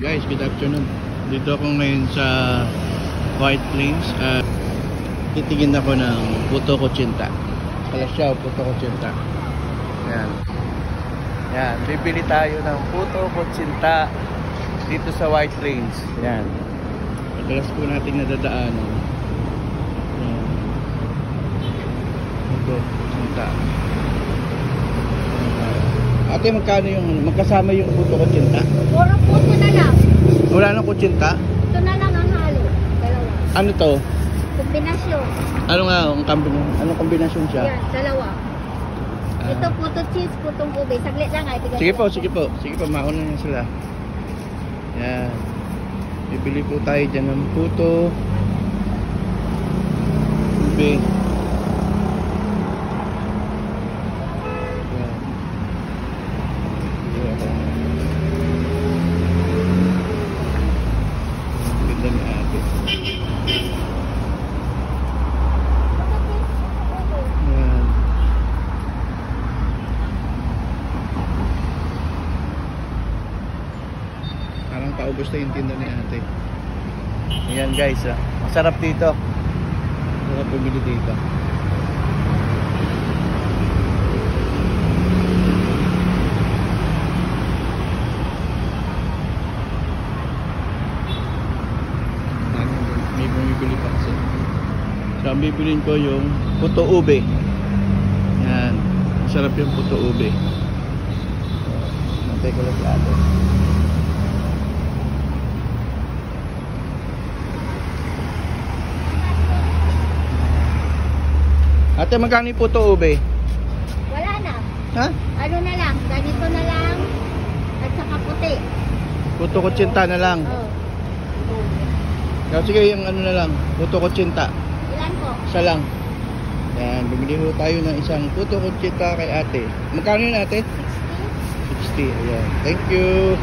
Guys, good afternoon. Dito ako ngayon sa White Plains. Titingin ako ng puto kutsinta. Kalasyaw, puto kutsinta. Ayan. Ayan, bibili tayo ng puto kutsinta dito sa White Plains. Ayan. Madalas po natin nadadaanan. Ayan. Puto kutsinta. Ate, magkano yung magkasama yung puto kutsinta? Puro puto na lang. Wala nang kutsinta? Ito na lang ang halo. Dalawa. Ano to? Kombinasyon. Ano nga ang kombinasyon? Anong kombinasyon siya? Yan, dalawa. Ito puto cheese, putong ube. Saglit lang ay. Sige po, sige po. Sige po, mauna na sila. Yan. Bibili po tayo dyan ng puto. Ube. Paubos na yung tinda ni ate. Ayan guys, masarap dito. Masarap bumili dito. May bumibili pa kasi. So ang bibilin ko yung puto ube. Ayan, masarap yung puto ube. Nantay ko lang si ate. Ate, magkano yung puto ube? Wala na. Ha? Ano na lang, ganito na lang. At saka puti. Puto kutsinta na lang. Oh. Sige, yung ano na lang, puto kutsinta. Ilan po? Isa lang. Yan, bumili ho tayo ng isang puto kutsinta kay ate. Magkano yun ate? 60. 60, ayan. Thank you.